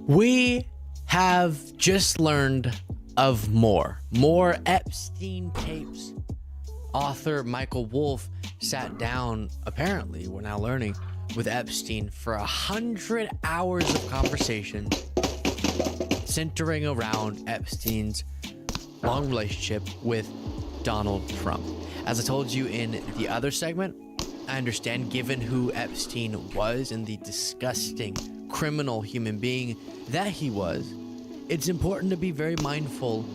We have just learned of more Epstein tapes. Author Michael Wolff sat down, apparently, we're now learning, with Epstein for 100 hours of conversation centering around Epstein's long relationship with Donald Trump. As I told you in the other segment, I understand, given who Epstein was and the disgusting criminal human being that he was, it's important to be very mindful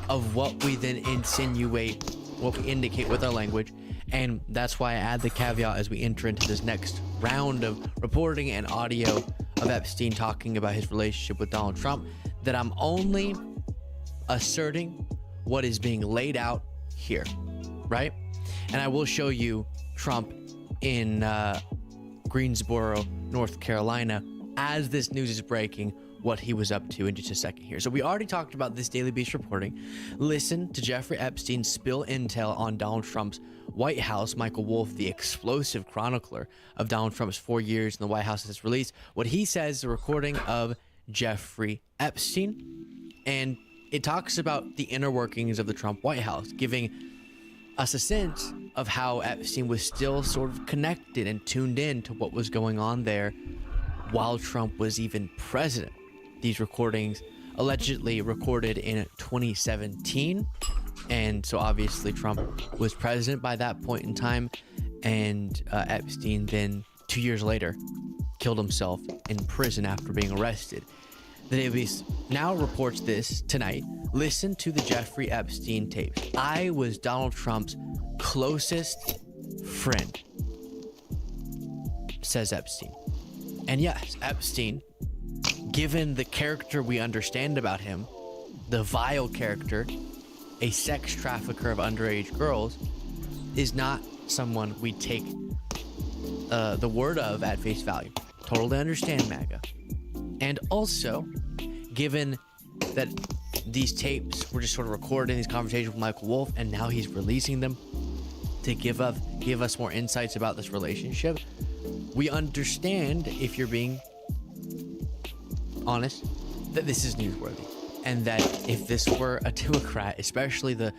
of what we then insinuate, what we indicate with our language. And that's why I add the caveat as we enter into this next round of reporting and audio of Epstein talking about his relationship with Donald Trump, that I'm only asserting what is being laid out here, right? And I will show you Trump in Greensboro, North Carolina, as this news is breaking, what he was up to in just a second here. So we already talked about this Daily Beast reporting. Listen to Jeffrey Epstein spill intel on Donald Trump's White House. Michael Wolff, the explosive chronicler of Donald Trump's 4 years in the White House, has released what he says is a recording of Jeffrey Epstein. And it talks about the inner workings of the Trump White House, giving us a sense of how Epstein was still sort of connected and tuned in to what was going on there while Trump was even president. These recordings allegedly recorded in 2017. And so obviously Trump was president by that point in time. And Epstein then 2 years later killed himself in prison after being arrested. The Daily Beast now reports this tonight. Listen to the Jeffrey Epstein tapes. I was Donald Trump's closest friend, says Epstein. And yes, Epstein, given the character we understand about him, the vile character, a sex trafficker of underage girls, is not someone we take the word of at face value. Totally understand, MAGA. And also, given that these tapes were just sort of recording these conversations with Michael Wolff, and now he's releasing them to give us more insights about this relationship, we understand, if you're being honest, that this is newsworthy. And that if this were a Democrat, especially the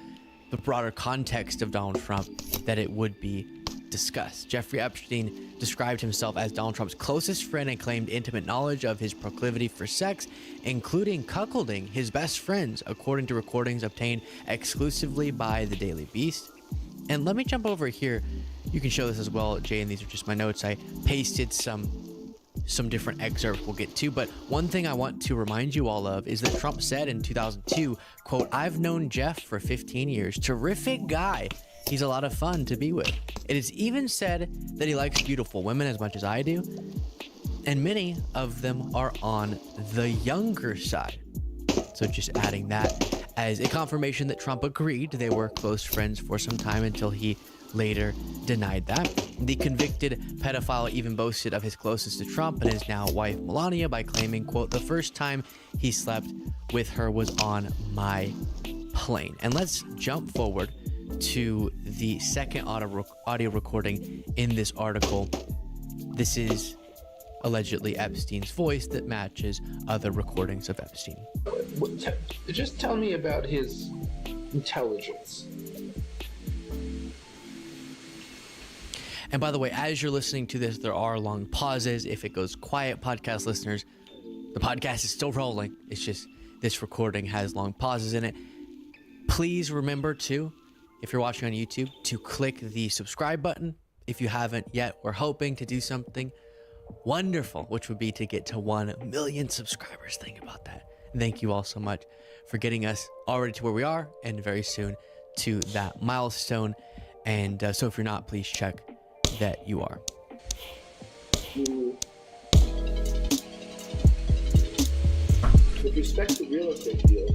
broader context of Donald Trump, that it would be discussed. Jeffrey Epstein described himself as Donald Trump's closest friend and claimed intimate knowledge of his proclivity for sex, including cuckolding his best friends, according to recordings obtained exclusively by the Daily Beast. And let me jump over here. You can show this as well, Jay, and these are just my notes. I pasted some different excerpts we'll get to, but one thing I want to remind you all of is that Trump said in 2002, quote, "I've known Jeff for 15 years. Terrific guy. He's a lot of fun to be with. It is even said that he likes beautiful women as much as I do, and many of them are on the younger side." So just adding that as a confirmation that Trump agreed they were close friends for some time until he later denied that. The convicted pedophile even boasted of his closeness to Trump and his now wife Melania by claiming, quote, "The first time he slept with her was on my plane." And let's jump forward to the second audio recording in this article. This is allegedly Epstein's voice that matches other recordings of Epstein. Just tell me about his intelligence. And by the way, as you're listening to this, there are long pauses. If it goes quiet, podcast listeners, the podcast is still rolling. It's just this recording has long pauses in it. Please remember to, if you're watching on YouTube, to click the subscribe button. If you haven't yet, we're hoping to do something wonderful, which would be to get to 1 million subscribers. Think about that. And thank you all so much for getting us already to where we are, and very soon to that milestone. And so if you're not, please check that you are. With respect to real estate deals,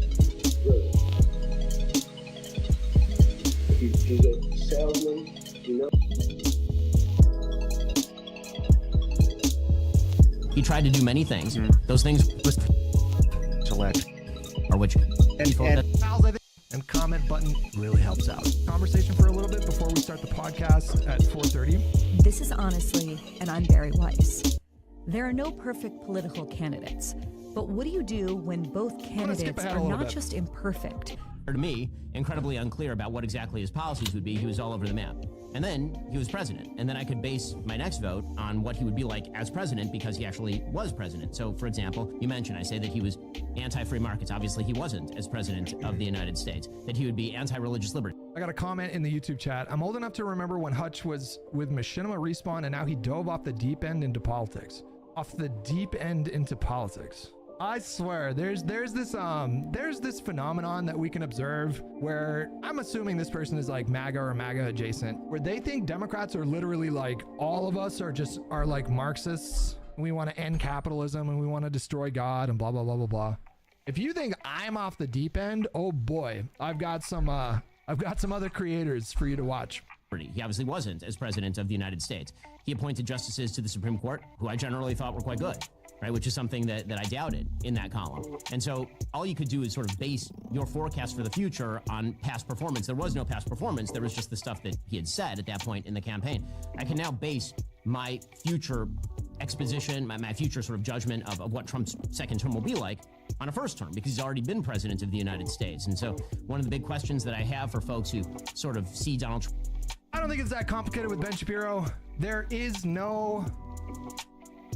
really. He's a salesman, you know. He tried to do many things. Those things was select, or which and comment button really helps out. Conversation for a little bit before we start the podcast at 4:30. This is Honestly, and I'm Barry Weiss. There are no perfect political candidates, But what do you do when both candidates ahead a are little not bit. just imperfect? To me, incredibly unclear about what exactly his policies would be. He was all over the map. And then he was president. And then I could base my next vote on what he would be like as president because he actually was president. So, for example, you mentioned, I say that he was anti-free markets. Obviously, he wasn't as president of the United States. That he would be anti-religious liberty. I got a comment in the YouTube chat. I'm old enough to remember when Hutch was with Machinima Respawn and now he dove off the deep end into politics. Off the deep end into politics. I swear, there's this phenomenon that we can observe where I'm assuming this person is like MAGA or MAGA adjacent, where they think Democrats are literally like all of us are like Marxists. And we want to end capitalism and we want to destroy God and blah blah blah blah blah. If you think I'm off the deep end, oh boy, I've got some other creators for you to watch. He obviously wasn't as president of the United States. He appointed justices to the Supreme Court who I generally thought were quite good, right? Which is something that I doubted in that column. And so all you could do is sort of base your forecast for the future on past performance. There was no past performance. There was just the stuff that he had said at that point in the campaign. I can now base my future exposition, my future sort of judgment of what Trump's second term will be like on a first term, because he's already been president of the United States. And so one of the big questions that I have for folks who sort of see Donald Trump. I don't think it's that complicated with Ben Shapiro. There is no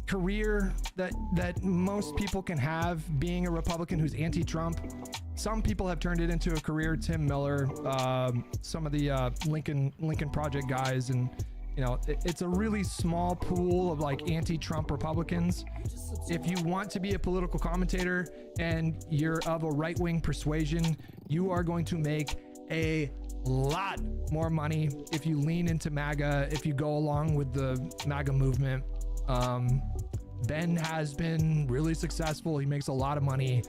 career that most people can have being a Republican who's anti-Trump. Some people have turned it into a career. Tim Miller, some of the Lincoln Project guys, and you know, it's a really small pool of like anti-Trump Republicans. If you want to be a political commentator and you're of a right-wing persuasion, you are going to make a lot more money if you lean into MAGA, if you go along with the MAGA movement. Ben has been really successful. He makes a lot of money.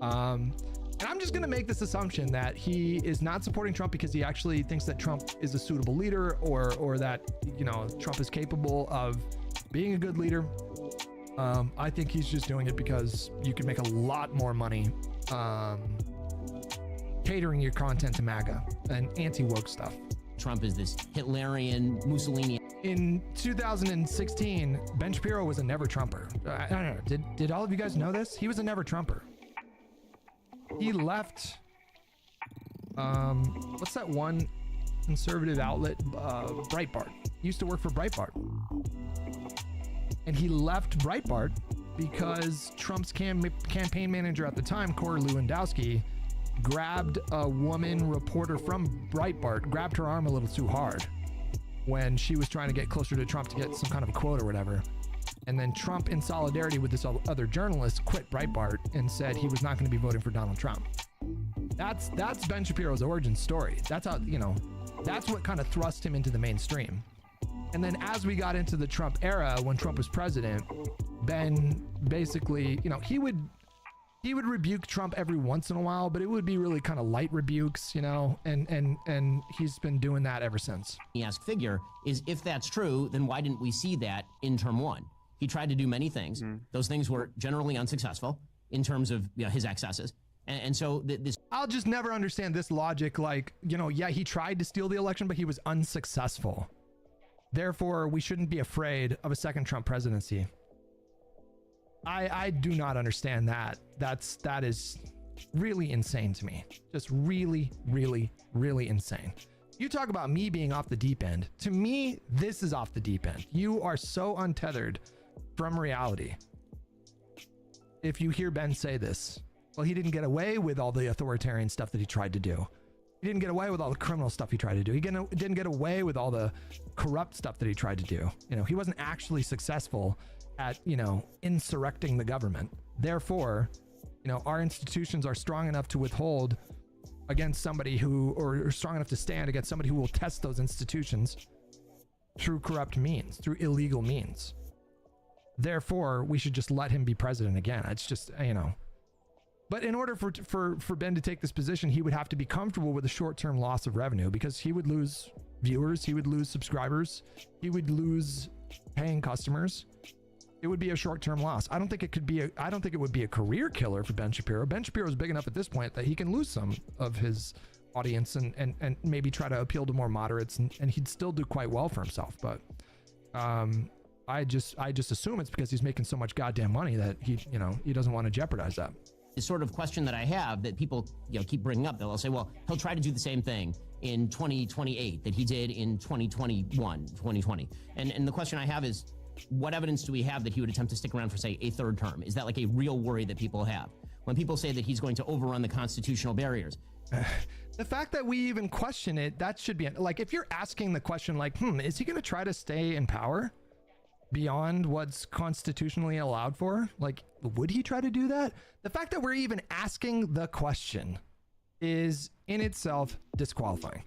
And I'm just going to make this assumption that he is not supporting Trump because he actually thinks that Trump is a suitable leader or that, you know, Trump is capable of being a good leader. I think he's just doing it because you can make a lot more money catering your content to MAGA and anti-woke stuff. Trump is this Hitlerian, Mussolini. In 2016, Ben Shapiro was a never Trumper. I don't know. Did all of you guys know this? He was a never Trumper. He left, what's that one conservative outlet? Breitbart. He used to work for Breitbart. And he left Breitbart because Trump's campaign manager at the time, Corey Lewandowski, grabbed a woman reporter from Breitbart, grabbed her arm a little too hard when she was trying to get closer to Trump to get some kind of a quote or whatever. And then Trump, in solidarity with this other journalist, quit Breitbart and said he was not going to be voting for Donald Trump. That's Ben Shapiro's origin story. That's how, you know, that's what kind of thrust him into the mainstream. And then as we got into the Trump era, when Trump was president, Ben basically, you know, he would rebuke Trump every once in a while, but it would be really kind of light rebukes, you know, and he's been doing that ever since. The ask figure is, if that's true, then why didn't we see that in term one? He tried to do many things. Those things were generally unsuccessful in terms of, you know, his excesses. And so this. I'll just never understand this logic. Like, you know, yeah, he tried to steal the election, but he was unsuccessful. Therefore, we shouldn't be afraid of a second Trump presidency. I do not understand that. That is really insane to me. Just really, really, really insane. You talk about me being off the deep end. To me, this is off the deep end. You are so untethered from reality. If you hear Ben say this, well, he didn't get away with all the authoritarian stuff that he tried to do. He didn't get away with all the criminal stuff he tried to do. He didn't get away with all the corrupt stuff that he tried to do. You know, he wasn't actually successful at, you know, insurrecting the government. Therefore, you know, our institutions are strong enough to withhold against somebody who, or strong enough to stand against somebody who will test those institutions through corrupt means, through illegal means. Therefore, we should just let him be president again. It's just, you know. But in order for Ben to take this position, he would have to be comfortable with a short-term loss of revenue, because he would lose viewers, he would lose subscribers, he would lose paying customers. It would be a short-term loss. I don't think it would be a career killer for Ben Shapiro. Ben Shapiro is big enough at this point that he can lose some of his audience and maybe try to appeal to more moderates, and he'd still do quite well for himself. But I just assume it's because he's making so much goddamn money that he doesn't want to jeopardize that. The sort of question that I have that people keep bringing up, they'll say, well, he'll try to do the same thing in 2028 that he did in 2020. And the question I have is, what evidence do we have that he would attempt to stick around for, say, a third term? Is that like a real worry that people have? When people say that he's going to overrun the constitutional barriers. The fact that we even question it, that should be like, if you're asking the question like, is he going to try to stay in power beyond what's constitutionally allowed for? Like, would he try to do that? The fact that we're even asking the question is in itself disqualifying,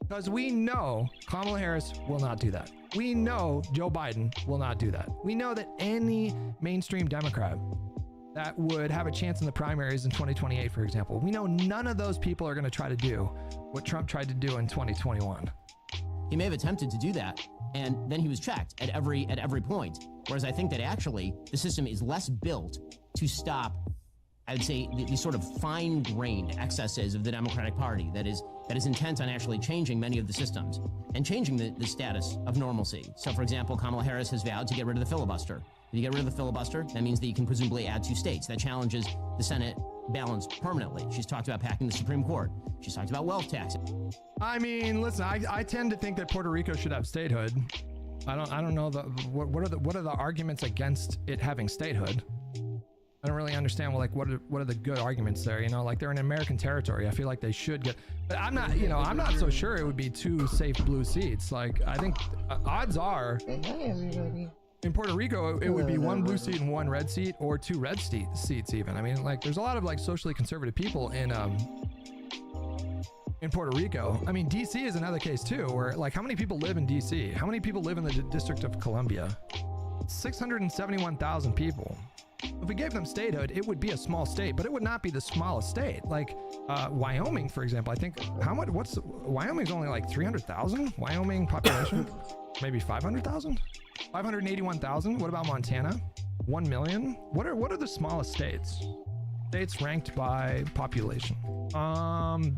because we know Kamala Harris will not do that. We know Joe Biden will not do that. We know that any mainstream Democrat that would have a chance in the primaries in 2028, for example, we know none of those people are going to try to do what Trump tried to do in 2021. He may have attempted to do that, and then he was checked at every point. Whereas I think that actually the system is less built to stop, I would say, the sort of fine-grained excesses of the Democratic Party that is intent on actually changing many of the systems and changing the status of normalcy. So, for example, Kamala Harris has vowed to get rid of the filibuster. If you get rid of the filibuster, that means that you can presumably add 2 states. That challenges the Senate balance permanently. She's talked about packing the Supreme Court. She's talked about wealth tax. I mean, listen, I tend to think that Puerto Rico should have statehood. I don't know what are the arguments against it having statehood. I don't really understand what are the good arguments there, like they're an American territory. I feel like they should get, but I'm not so sure it would be 2 safe blue seats. Like, I think odds are in Puerto Rico, it would be 1 blue seat and 1 red seat, or 2 red seats even. I mean, like, there's a lot of like socially conservative people in Puerto Rico. I mean, DC is another case too, where like, how many people live in DC? How many people live in the District of Columbia? 671,000 people. If we gave them statehood, it would be a small state, but it would not be the smallest state. Like Wyoming, for example, I think Wyoming's only like 300,000. Wyoming population, maybe 500,000, 581,000. What about Montana? 1 million. What are the smallest states? States ranked by population.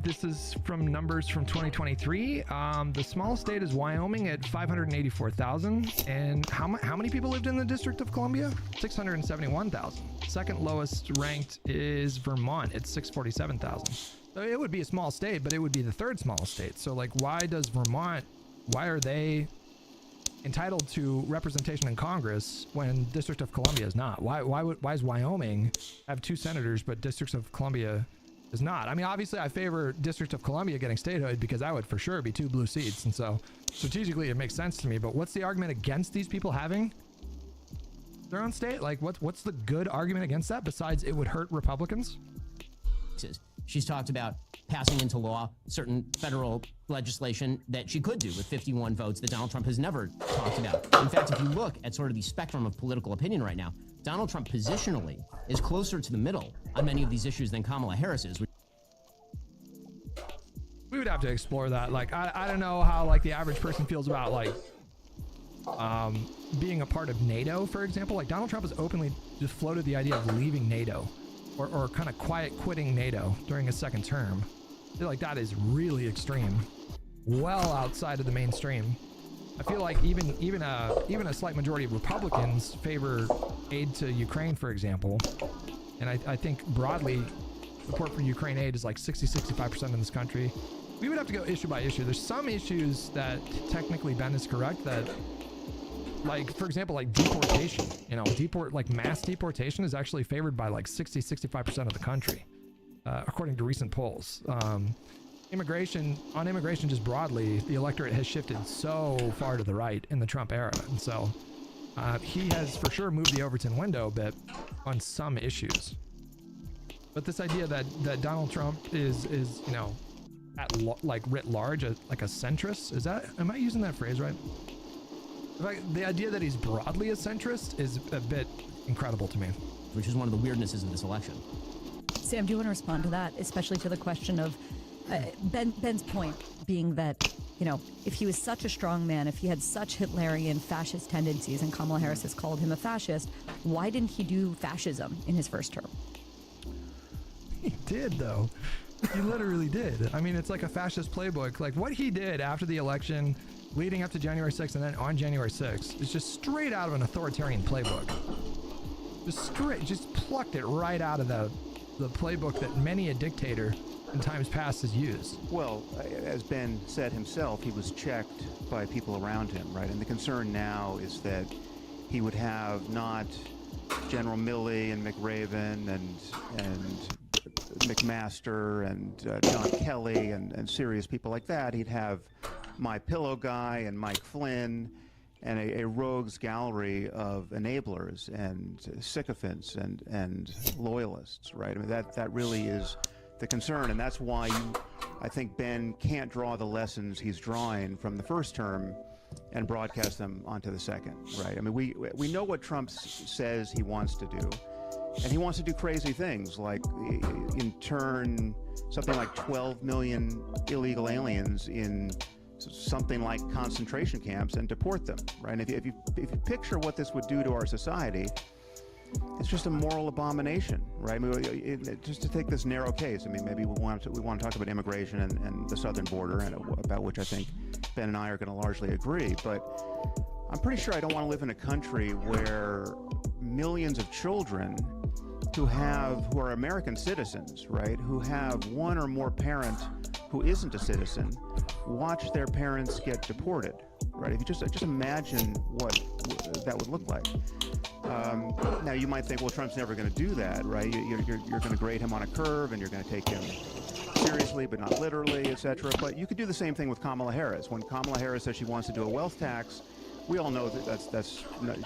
This is from numbers from 2023. The smallest state is Wyoming at 584,000. And how many people lived in the District of Columbia? 671,000. Second lowest ranked is Vermont at 647,000. So it would be a small state, but it would be the 3rd smallest state. So like, why are they entitled to representation in Congress when District of Columbia is not? Why is Wyoming have 2 senators, but District of Columbia is not? I mean, obviously I favor District of Columbia getting statehood because that would for sure be 2 blue seats. And so strategically it makes sense to me, but what's the argument against these people having their own state? Like, what's the good argument against that besides it would hurt Republicans? She's talked about passing into law certain federal legislation that she could do with 51 votes that Donald Trump has never talked about. In fact, if you look at sort of the spectrum of political opinion right now, Donald Trump positionally is closer to the middle on many of these issues than Kamala Harris is. We would have to explore that. Like, I don't know how like the average person feels about like being a part of NATO, for example. Like, Donald Trump has openly just floated the idea of leaving NATO. Or kind of quiet quitting NATO during his 2nd term. I feel like that is really extreme, well outside of the mainstream. I feel like even a slight majority of Republicans favor aid to Ukraine, for example. And I think broadly, support for Ukraine aid is like 60-65% in this country. We would have to go issue by issue. There's some issues that technically Ben is correct that, like, for example, like deportation, like mass deportation is actually favored by like 60-65% of the country, according to recent polls. Immigration just broadly, the electorate has shifted so far to the right in the Trump era. And so he has for sure moved the Overton window a bit on some issues. But this idea that Donald Trump is like writ large, like a centrist, am I using that phrase right? The idea that he's broadly a centrist is a bit incredible to me. Which is one of the weirdnesses of this election. Sam, do you want to respond to that, especially to the question of Ben's point being that, if he was such a strong man, if he had such Hitlerian fascist tendencies, and Kamala Harris has called him a fascist, why didn't he do fascism in his 1st term? He did, though. He literally did. I mean, it's like a fascist playbook. Like what he did after the election, leading up to January 6th, and then on January 6th, is just straight out of an authoritarian playbook. Just plucked it right out of the playbook that many a dictator in times past has used. Well, as Ben said himself, he was checked by people around him, right? And the concern now is that he would have not General Milley and McRaven and McMaster and John Kelly and serious people like that. He'd have My Pillow guy and Mike Flynn and a rogues gallery of enablers and sycophants and loyalists, right? I mean, that really is the concern, and that's why I think Ben can't draw the lessons he's drawing from the first term and broadcast them onto the second, right? I mean, we know what Trump says he wants to do, and he wants to do crazy things, like in turn something like 12 million illegal aliens in something like concentration camps and deport them, right? And if you picture what this would do to our society, it's just a moral abomination, right? I mean, just to take this narrow case, I mean, maybe we want to talk about immigration and the southern border, and about which I think Ben and I are going to largely agree. But I'm pretty sure I don't want to live in a country where millions of children who are American citizens, right, who have one or more parent who isn't a citizen, watch their parents get deported, right? If you just imagine what that would look like. Now you might think, well, Trump's never going to do that, right? You're going to grade him on a curve, and you're going to take him seriously, but not literally, etc. But you could do the same thing with Kamala Harris. When Kamala Harris says she wants to do a wealth tax, we all know that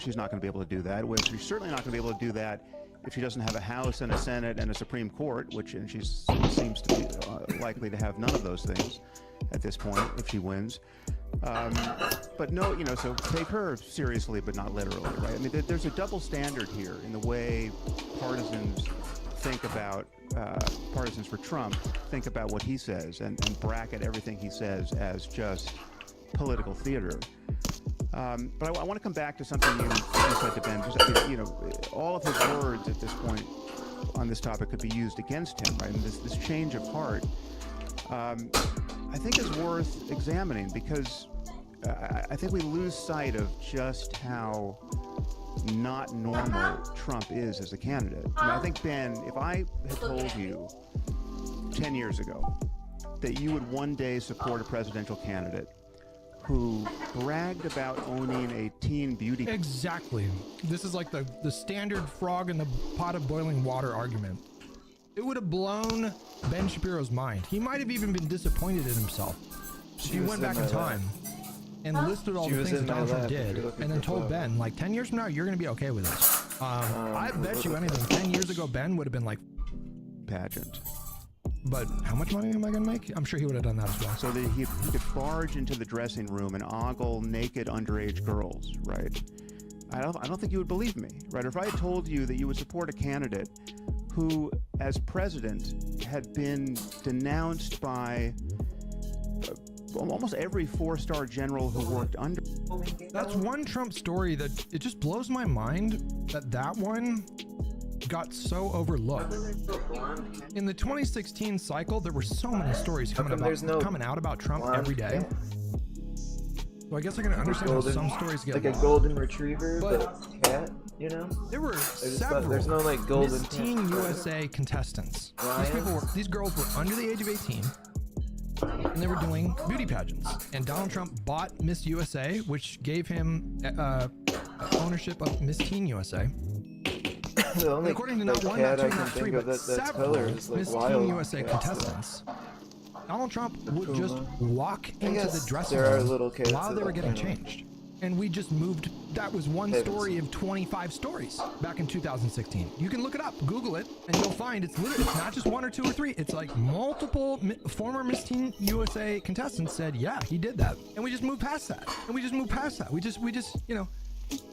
she's not going to be able to do that. She's certainly not going to be able to do that if she doesn't have a House and a Senate and a Supreme Court, and she seems to be likely to have none of those things at this point if she wins. But no, so take her seriously, but not literally, right? I mean, there's a double standard here in the way partisans think about, partisans for Trump think about what he says and bracket everything he says as just political theater. But I want to come back to something you said to Ben. Just, all of his words at this point on this topic could be used against him, right? And this change of heart, I think is worth examining, because I think we lose sight of just how not normal Trump is as a candidate. I mean, I think, Ben, if I had told you 10 years ago that you would one day support a presidential candidate who bragged about owning a teen beauty... Exactly. This is like the standard frog in the pot of boiling water argument. It would have blown Ben Shapiro's mind. He might have even been disappointed in himself if he went back in time and listed all the things that Donald Trump did, and then told Ben, like, 10 years from now, you're going to be okay with this. I bet you anything, 10 years ago, Ben would have been like, pageant. But how much money am I going to make? I'm sure he would have done that as well. So that he could barge into the dressing room and ogle naked underage girls, right? I don't think you would believe me, right? If I had told you that you would support a candidate who, as president, had been denounced by almost every four-star general who worked under... That's one Trump story that it just blows my mind that one got so overlooked. In the 2016 cycle, there were so many stories coming out about Trump every day. So I guess I can understand how some stories get like lost. A golden retriever, but cat, There were several there's no like golden Miss Teen USA contestants. These girls were under the age of 18, and they were doing beauty pageants. And Donald Trump bought Miss USA, which gave him ownership of Miss Teen USA. The only according to not one, not two, not three, but several Miss Teen USA contestants, Donald Trump would just walk into the dressing room while they were getting changed. And we just moved. That was one story of 25 stories back in 2016. You can look it up, Google it, and you'll find it's not just one or two or three. It's like multiple former Miss Teen USA contestants said, yeah, he did that. And we just moved past that. We just,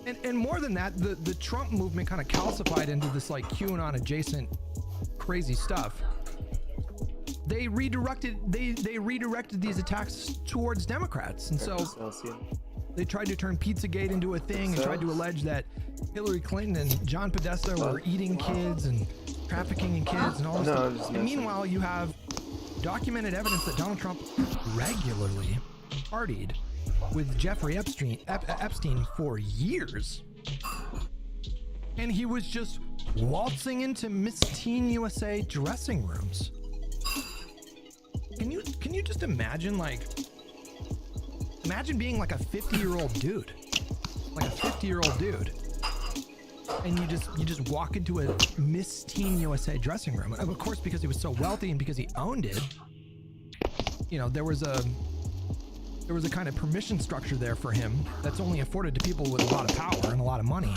and more than that, the Trump movement kind of calcified into this like QAnon adjacent crazy stuff. They redirected these attacks towards Democrats, and so they tried to turn Pizzagate into a thing and tried to allege that Hillary Clinton and John Podesta were eating kids and trafficking in kids and all this stuff. And meanwhile, you have documented evidence that Donald Trump regularly partied with Jeffrey Epstein for years. And he was just waltzing into Miss Teen USA dressing rooms. Can you just imagine, like, imagine being like a 50-year-old dude, and you just walk into a Miss Teen USA dressing room. And of course, because he was so wealthy and because he owned it, you know, there was a kind of permission structure there for him that's only afforded to people with a lot of power and a lot of money.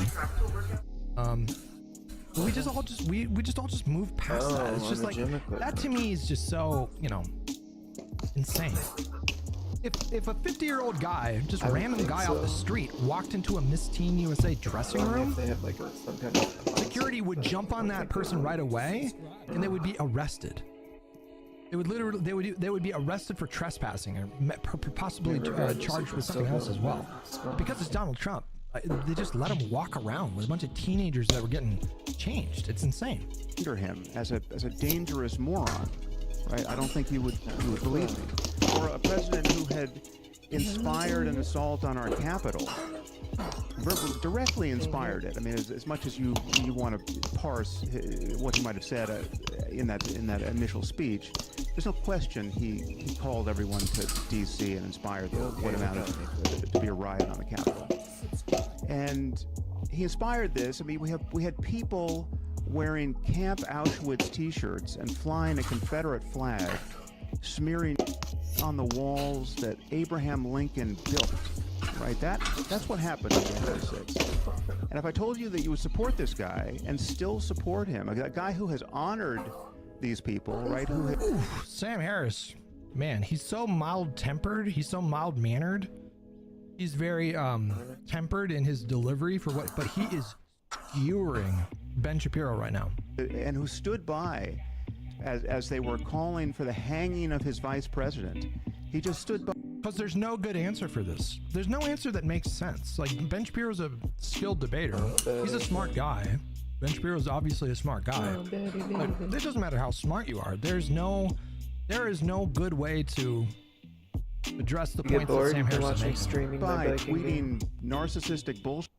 We just all just move past that. It's just like, that to me is just so, you know, insane. If a 50-year-old guy, just a random guy off the street, walked into a Miss Teen USA dressing room, They have like some kind of security would jump on that person right away, and they would be arrested. They would be arrested for trespassing or possibly charged with something else as well. Because it's Donald Trump, they just let him walk around with a bunch of teenagers that were getting changed. It's insane. Consider him as a dangerous moron, right? I don't think you would believe me. Or a president who had inspired an assault on our Capitol, directly inspired it. I mean, as much as you want to parse what he might have said in that initial speech, there's no question he called everyone to D.C. and inspired what amounted to be a riot on the Capitol. And he inspired this. I mean, we had people wearing Camp Auschwitz T-shirts and flying a Confederate flag, smearing on the walls that Abraham Lincoln built. Right? That's what happened in January 6th. And if I told you that you would support this guy and still support him, a guy who has honored these people, right? Sam Harris, man, he's so mild-tempered. He's so mild-mannered. He's very tempered in his delivery but he is skewering Ben Shapiro right now. And who stood by as they were calling for the hanging of his vice president. He just stood by. Because there's no good answer for this. There's no answer that makes sense. Like, Ben Shapiro's a skilled debater. He's a smart guy. Ben Shapiro's obviously a smart guy. But it doesn't matter how smart you are. There is no good way to address the point that Sam Harris is making. By tweeting narcissistic bullshit.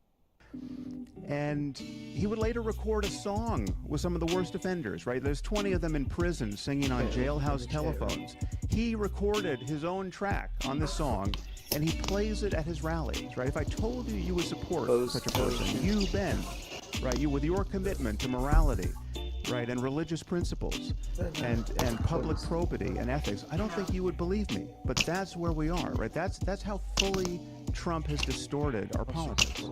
And he would later record a song with some of the worst offenders, right? There's 20 of them in prison singing on jailhouse telephones. He recorded his own track on this song, and he plays it at his rallies, right? If I told you you would support such a person, you, Ben, right? You, with your commitment to morality, right, and religious principles, and public probity and ethics, I don't think you would believe me. But that's where we are, right? That's how fully Trump has distorted our politics.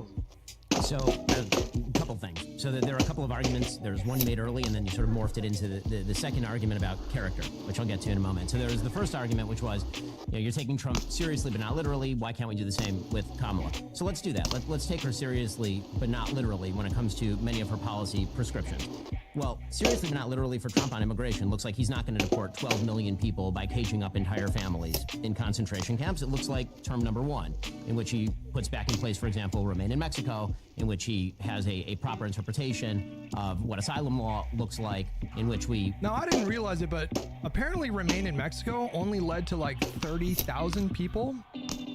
So, a couple things. So there are a couple of arguments. There's one you made early, and then you sort of morphed it into the second argument about character, which I'll get to in a moment. So there's the first argument, which was, you know, you're taking Trump seriously but not literally. Why can't we do the same with Kamala? So let's do that. Let's take her seriously but not literally when it comes to many of her policy prescriptions. Well, seriously but not literally for Trump on immigration, looks like he's not going to deport 12 million people by caging up entire families in concentration camps. It looks like term number one, in which he puts back in place, for example, Remain in Mexico, in which he has a proper interpretation of what asylum law looks like, in which we... Now, I didn't realize it, but apparently Remain in Mexico only led to like 30,000 people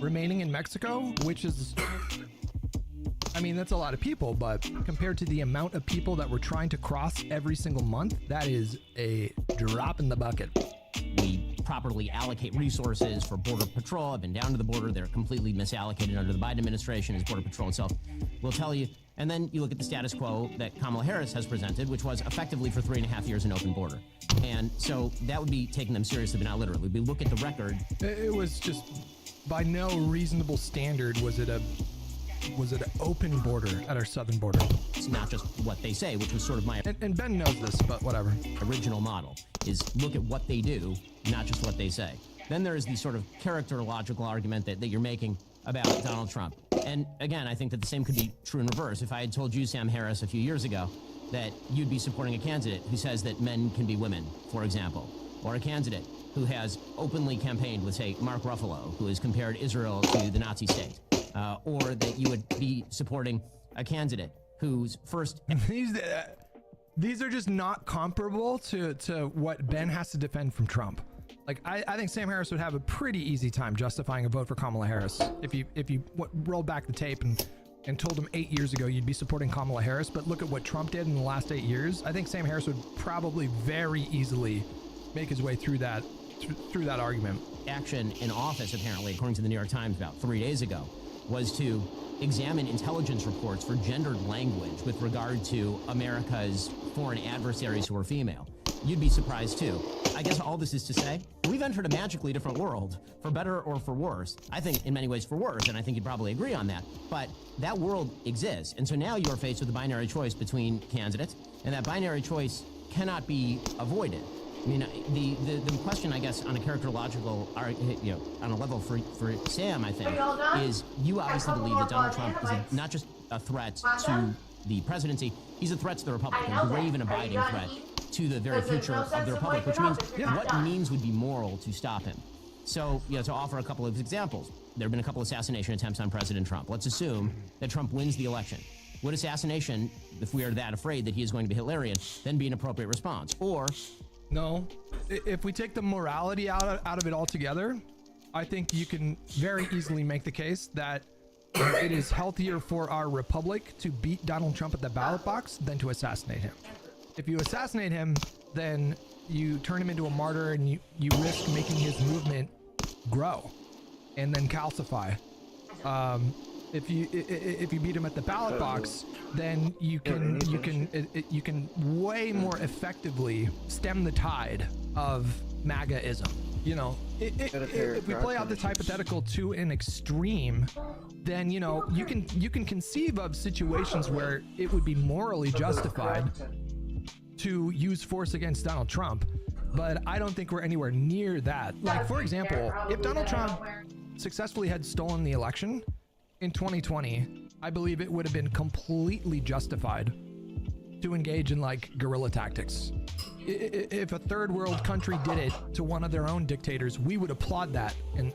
remaining in Mexico, which is... I mean, that's a lot of people, but compared to the amount of people that we're trying to cross every single month, that is a drop in the bucket. We properly allocate resources for Border Patrol. I've been down to the border. They're completely misallocated under the Biden administration, as Border Patrol itself will tell you. And then you look at the status quo that Kamala Harris has presented, which was effectively for 3.5 years an open border. And so that would be taking them seriously, but not literally. We look at the record. It was just, by no reasonable standard, was it an open border at our southern border. It's not just what they say, which was sort of my... And Ben knows this, but whatever. Original model is look at what they do, not just what they say. Then there is the sort of characterological argument that you're making about Donald Trump. And again, I think that the same could be true in reverse. If I had told you, Sam Harris, a few years ago, that you'd be supporting a candidate who says that men can be women, for example, or a candidate who has openly campaigned with, say, Mark Ruffalo, who has compared Israel to the Nazi state, or that you would be supporting a candidate whose first... These are just not comparable to what Ben has to defend from Trump. Like I think Sam Harris would have a pretty easy time justifying a vote for Kamala Harris if you rolled back the tape and told him 8 years ago you'd be supporting Kamala Harris, but look at what Trump did in the last 8 years. I think Sam Harris would probably very easily make his way through that argument. Action in office, apparently, according to the New York Times about 3 days ago, was to examine intelligence reports for gendered language with regard to America's foreign adversaries who are female. You'd be surprised too. I guess all this is to say, we've entered a magically different world, for better or for worse. I think in many ways for worse, and I think you'd probably agree on that. But that world exists, and so now you're faced with a binary choice between candidates, and that binary choice cannot be avoided. I mean, the question, I guess, on a characterological, on a level for Sam, I think, is you obviously believe that Donald Trump is not just a threat to the presidency, he's a threat to the Republic, a grave and abiding threat to the very future of the Republic, which means what means would be moral to stop him. So, to offer a couple of examples, there have been a couple assassination attempts on President Trump. Let's assume that Trump wins the election. Would assassination, if we are that afraid that he is going to be Hitlerian, then be an appropriate response? Or... No, if we take the morality out of it altogether, I think you can very easily make the case that it is healthier for our republic to beat Donald Trump at the ballot box than to assassinate him. If you assassinate him, then you turn him into a martyr and you risk making his movement grow and then calcify. If you beat him at the ballot box, then you can way more effectively stem the tide of MAGA-ism. If we play out this hypothetical to an extreme, then you can conceive of situations where it would be morally justified to use force against Donald Trump, but I don't think we're anywhere near that. Like, for example, if Donald Trump successfully had stolen the election in 2020, I believe it would have been completely justified to engage in like guerrilla tactics. If a third world country did it to one of their own dictators, we would applaud that in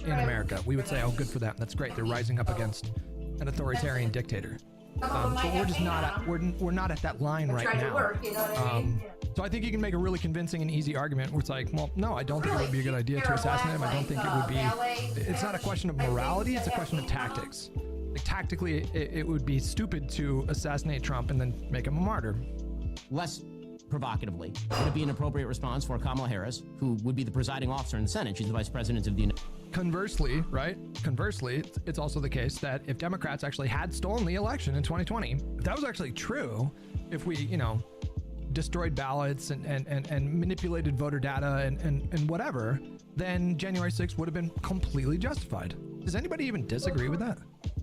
America. We would say, oh, good for them. That's great. They're rising up against an authoritarian dictator. But we're just not we're not at that line right now. So I think you can make a really convincing and easy argument where it's like, well, no, I don't think it would be a good idea to assassinate him. I don't think it would be. It's not a question of morality. It's a question of tactics. Like, tactically, it would be stupid to assassinate Trump and then make him a martyr. Less provocatively, would it be an appropriate response for Kamala Harris, who would be the presiding officer in the Senate? She's the vice president of the United States. Conversely, right? Conversely, it's also the case that if Democrats actually had stolen the election in 2020, if that was actually true, if we, destroyed ballots and manipulated voter data and whatever, then January 6th would have been completely justified. Does anybody even disagree with that?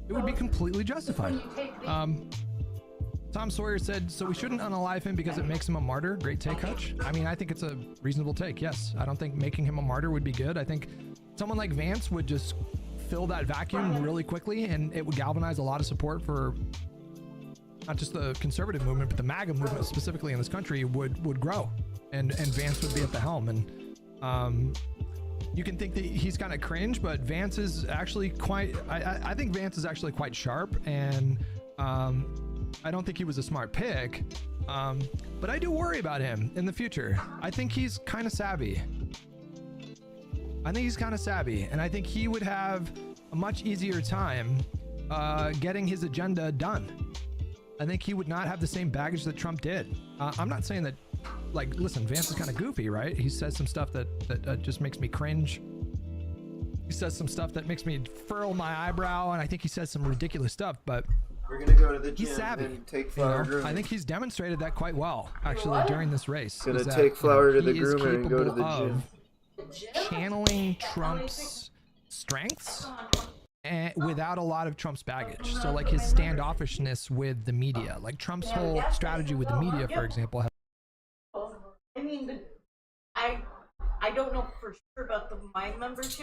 It would be completely justified. Tom Sawyer said, so we shouldn't unalive him because it makes him a martyr. Great take, Hutch. I mean, I think it's a reasonable take. Yes, I don't think making him a martyr would be good. I think someone like Vance would just fill that vacuum really quickly, and it would galvanize a lot of support for not just the conservative movement, but the MAGA movement specifically in this country would grow, and Vance would be at the helm. And you can think that he's kind of cringe, but Vance is actually quite, I think Vance is actually quite sharp, and I don't think he was a smart pick, but I do worry about him in the future. I think he's kind of savvy. And I think he would have a much easier time getting his agenda done. I think he would not have the same baggage that Trump did. I'm not saying that, like, listen, Vance is kind of goofy, right? He says some stuff that just makes me cringe. He says some stuff that makes me furl my eyebrow, and I think he says some ridiculous stuff, but We're gonna go to the gym. he's savvy. And take Flower grooming. I think he's demonstrated that quite well, actually, during this race. Gonna is that, take Flower to the he is groomer and go to capable the gym. of channeling Trump's strengths and without a lot of Trump's baggage. So like his standoffishness with the media, like Trump's whole strategy with the media, for example. I mean, I don't know for sure about my membership.